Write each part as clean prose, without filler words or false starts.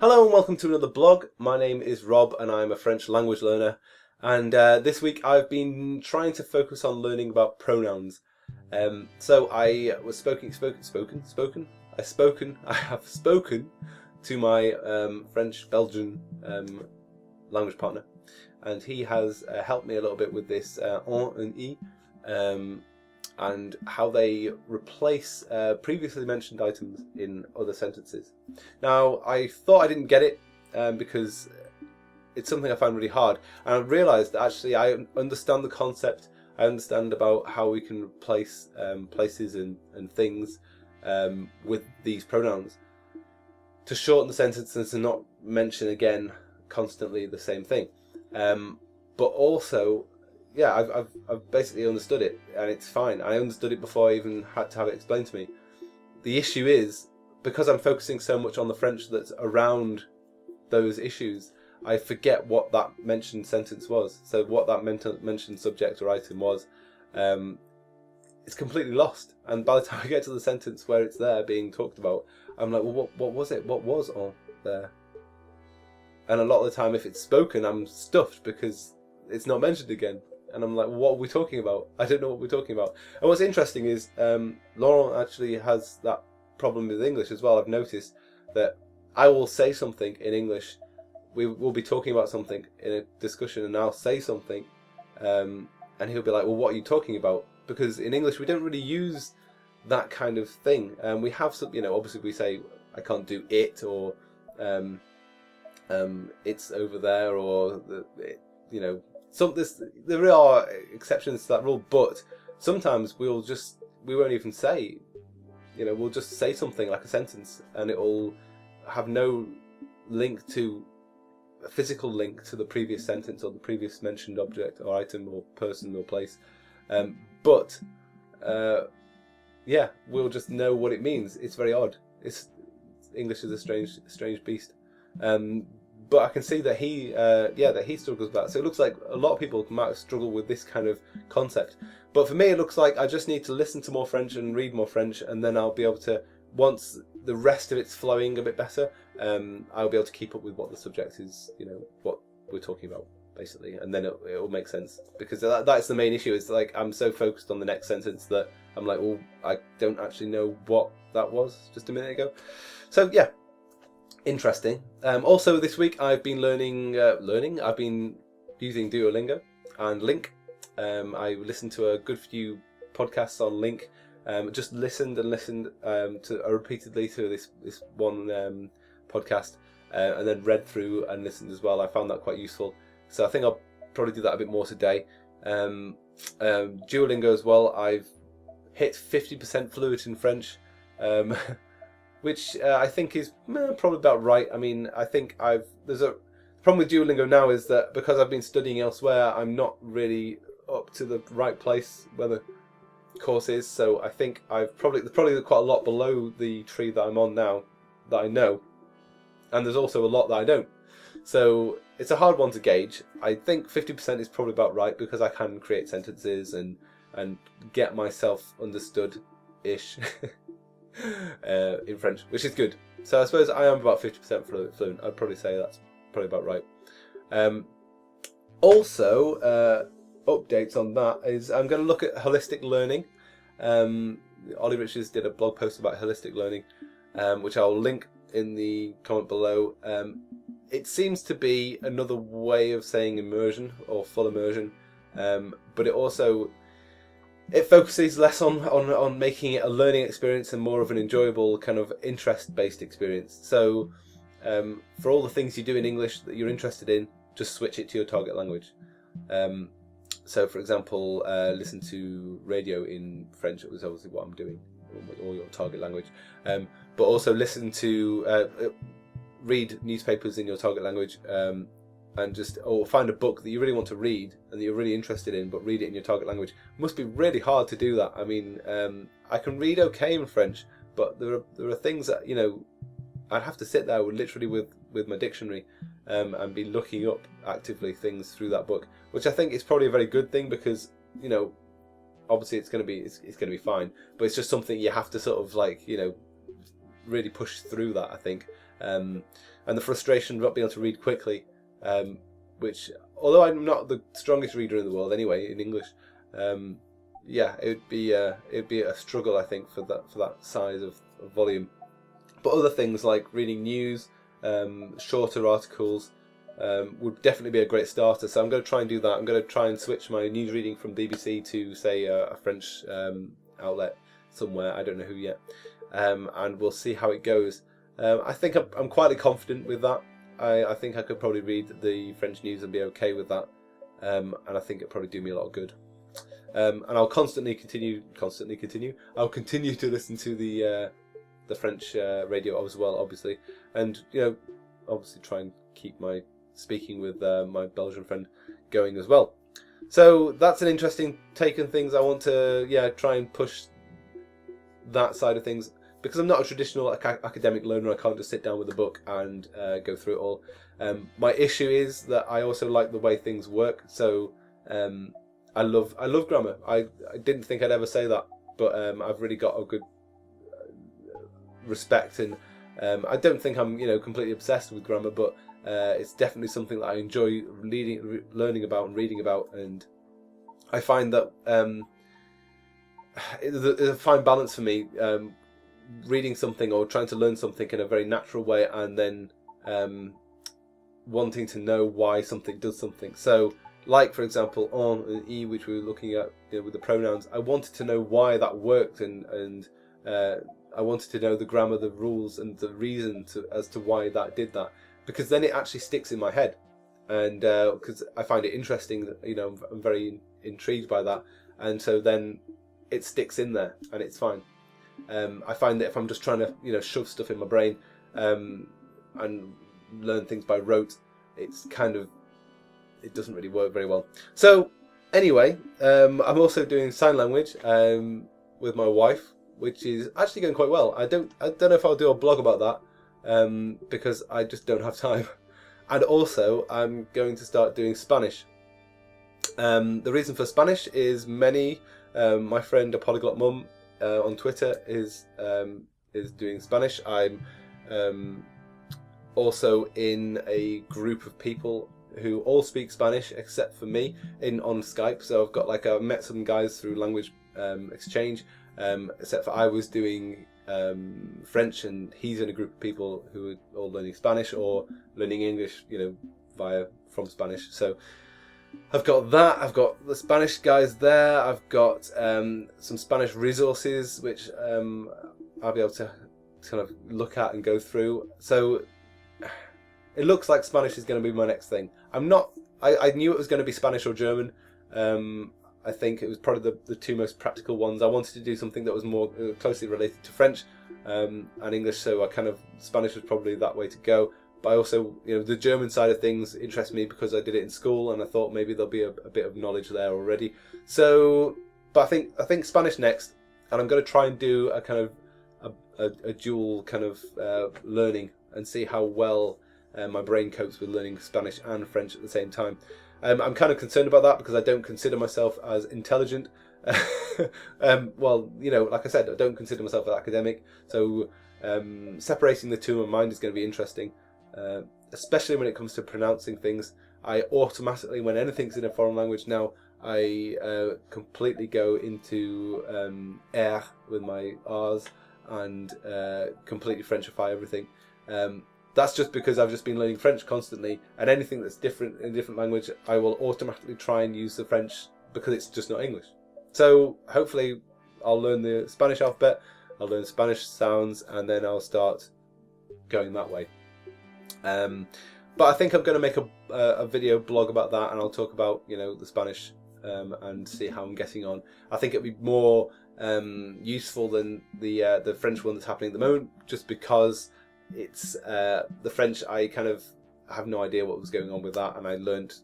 Hello and welcome to another blog. My name is Rob and I'm a French language learner, and this week I've been trying to focus on learning about pronouns. So I was I have spoken to my French-Belgian language partner, and he has helped me a little bit with this on and e, and how they replace previously mentioned items in other sentences. Now, I thought I didn't get it because it's something I find really hard, and I realised that actually I understand the concept. I understand about how we can place places and things with these pronouns to shorten the sentence and to not mention again constantly the same thing. But also, yeah, I've basically understood it, and it's fine. I understood it before I even had to have it explained to me. The issue is, because I'm focusing so much on the French that's around those issues, I forget what that mentioned sentence was. So what that mentioned subject or item was, it's completely lost. And by the time I get to the sentence where it's there being talked about, I'm like, well, what was it? What was on there? And a lot of the time, if it's spoken, I'm stuffed because it's not mentioned again. And I'm like, well, what are we talking about? I don't know what we're talking about. And what's interesting is Laurent actually has that problem with English as well. I've noticed that I will say something in English. We will be talking about something in a discussion, and I'll say something, and he'll be like, well, what are you talking about? Because in English, we don't really use that kind of thing. We have some, obviously we say, I can't do it, or it's over there, or, there are exceptions to that rule, but sometimes we won't even say, we'll just say something like a sentence, and it will have no link to a physical link to the previous sentence or the previous mentioned object or item or person or place. We'll just know what it means. It's very odd. English is a strange beast. But I can see that he struggles with that. So it looks like a lot of people might struggle with this kind of concept. But for me, it looks like I just need to listen to more French and read more French, and then I'll be able to, once the rest of it's flowing a bit better, I'll be able to keep up with what the subject is, what we're talking about, basically, and then it'll make sense. Because that's the main issue. Is like I'm so focused on the next sentence that I'm like, well, I don't actually know what that was just a minute ago. So yeah. Interesting. Also this week I've been learning. I've been using Duolingo and Link. I listened to a good few podcasts on Link. Just listened to repeatedly to this one podcast, and then read through and listened as well. I found that quite useful. So I think I'll probably do that a bit more today. Duolingo as well. I've hit 50% fluent in French. Which I think is probably about right. I mean, I think there's a problem with Duolingo now is that because I've been studying elsewhere, I'm not really up to the right place where the course is. So I think I've probably quite a lot below the tree that I'm on now that I know, and there's also a lot that I don't. So it's a hard one to gauge. I think 50% is probably about right because I can create sentences and get myself understood-ish. In French, which is good. So I suppose I am about 50% fluent. I'd probably say that's probably about right. Also, updates on that is I'm going to look at holistic learning. Olly Richards did a blog post about holistic learning, which I'll link in the comment below. It seems to be another way of saying immersion or full immersion, but it focuses less on making it a learning experience and more of an enjoyable kind of interest-based experience. So for all the things you do in English that you're interested in, just switch it to your target language. So for example, listen to radio in French, it was obviously what I'm doing, or your target language. But also read newspapers in your target language, or find a book that you really want to read and that you're really interested in, but read it in your target language. It must be really hard to do that. I mean, I can read okay in French, but there are things that I'd have to sit there literally with my dictionary and be looking up actively things through that book, which I think is probably a very good thing because obviously it's going to be fine, but it's just something you have to sort of really push through that, I think. and the frustration of not being able to read quickly, which, although I'm not the strongest reader in the world anyway in English, yeah, it'd be a struggle, I think, for that size of volume. But other things like reading news, shorter articles, would definitely be a great starter. So I'm going to try and do that. I'm going to try and switch my news reading from BBC to, say, a French outlet somewhere. I don't know who yet, and we'll see how it goes. I think I'm quite confident with that. I think I could probably read the French news and be okay with that, and I think it'd probably do me a lot of good. And I'll continue. I'll continue to listen to the French radio as well, obviously, and obviously try and keep my speaking with my Belgian friend going as well. So that's an interesting take on things. I want to try and push that side of things, because I'm not a traditional academic learner. I can't just sit down with a book and go through it all. My issue is that I also like the way things work. So I love grammar. I didn't think I'd ever say that, but I've really got a good respect, and I don't think I'm completely obsessed with grammar, but it's definitely something that I enjoy learning about and reading about, and I find that there's a fine balance for me, reading something or trying to learn something in a very natural way, and then wanting to know why something does something. So, like for example, on and e, which we were looking at with the pronouns, I wanted to know why that worked, and I wanted to know the grammar, the rules, and the reason as to why that did that, because then it actually sticks in my head, and because I find it interesting, I'm very intrigued by that, and so then it sticks in there, and it's fine. I find that if I'm just trying to shove stuff in my brain and learn things by rote, it doesn't really work very well. So anyway, I'm also doing sign language with my wife, which is actually going quite well. I don't know if I'll do a blog about that, because I just don't have time. And also, I'm going to start doing Spanish. The reason for Spanish is my friend APolyglotMum on Twitter is doing Spanish. I'm also in a group of people who all speak Spanish except for me on Skype. So I've got I met some guys through language exchange, except for I was doing French, and he's in a group of people who are all learning Spanish or learning English, from Spanish. So I've got that. I've got the Spanish guys there. I've got some Spanish resources which I'll be able to kind of look at and go through. So it looks like Spanish is going to be my next thing. I knew it was going to be Spanish or German. I think it was probably the two most practical ones. I wanted to do something that was more closely related to French and English, so Spanish was probably that way to go. But I also, the German side of things interests me because I did it in school, and I thought maybe there'll be a bit of knowledge there already. So, but I think Spanish next, and I'm going to try and do a kind of a dual kind of learning, and see how well my brain copes with learning Spanish and French at the same time. I'm kind of concerned about that because I don't consider myself as intelligent. Well, like I said, I don't consider myself an academic, so separating the two in my mind is going to be interesting, especially when it comes to pronouncing things. I automatically, when anything's in a foreign language now, I completely go into R with my R's and completely Frenchify everything. That's just because I've just been learning French constantly, and anything that's different in a different language, I will automatically try and use the French because it's just not English. So hopefully I'll learn the Spanish alphabet, I'll learn Spanish sounds, and then I'll start going that way. But I think I'm going to make a video blog about that, and I'll talk about the Spanish and see how I'm getting on. I think it'll be more useful than the French one that's happening at the moment, just because it's the French. I kind of have no idea what was going on with that, and I learned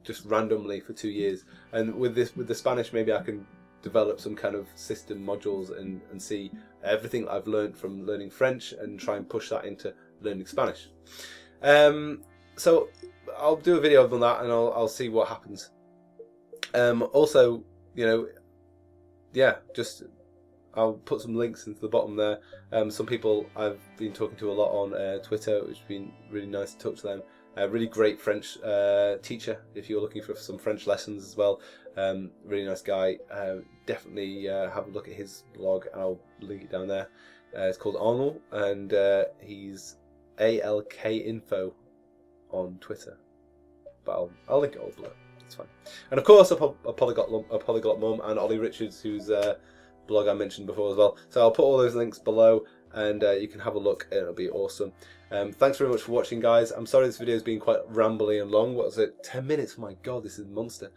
just randomly for 2 years. And with the Spanish, maybe I can develop some kind of system modules and see everything that I've learned from learning French and try and push that into learning Spanish. So I'll do a video on that, and I'll see what happens. Also, just I'll put some links into the bottom there. Some people I've been talking to a lot on Twitter, which has been really nice to talk to them. A really great French teacher if you're looking for some French lessons as well. Really nice guy. Definitely have a look at his blog. I'll link it down there. It's called Arnaud, and he's ALKinfo on Twitter. But I'll link it all below. It's fine. And of course, APolyglotMum and Olly Richards, whose blog I mentioned before as well. So I'll put all those links below, and you can have a look. It'll be awesome. Thanks very much for watching, guys. I'm sorry this video has been quite rambly and long. What was it? 10 minutes? Oh my god, this is a monster.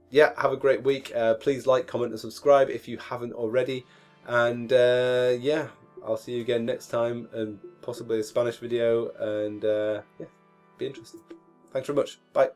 Yeah, have a great week. Please like, comment, and subscribe if you haven't already. And yeah, I'll see you again next time, and possibly a Spanish video. And yeah, be interesting. Thanks very much. Bye.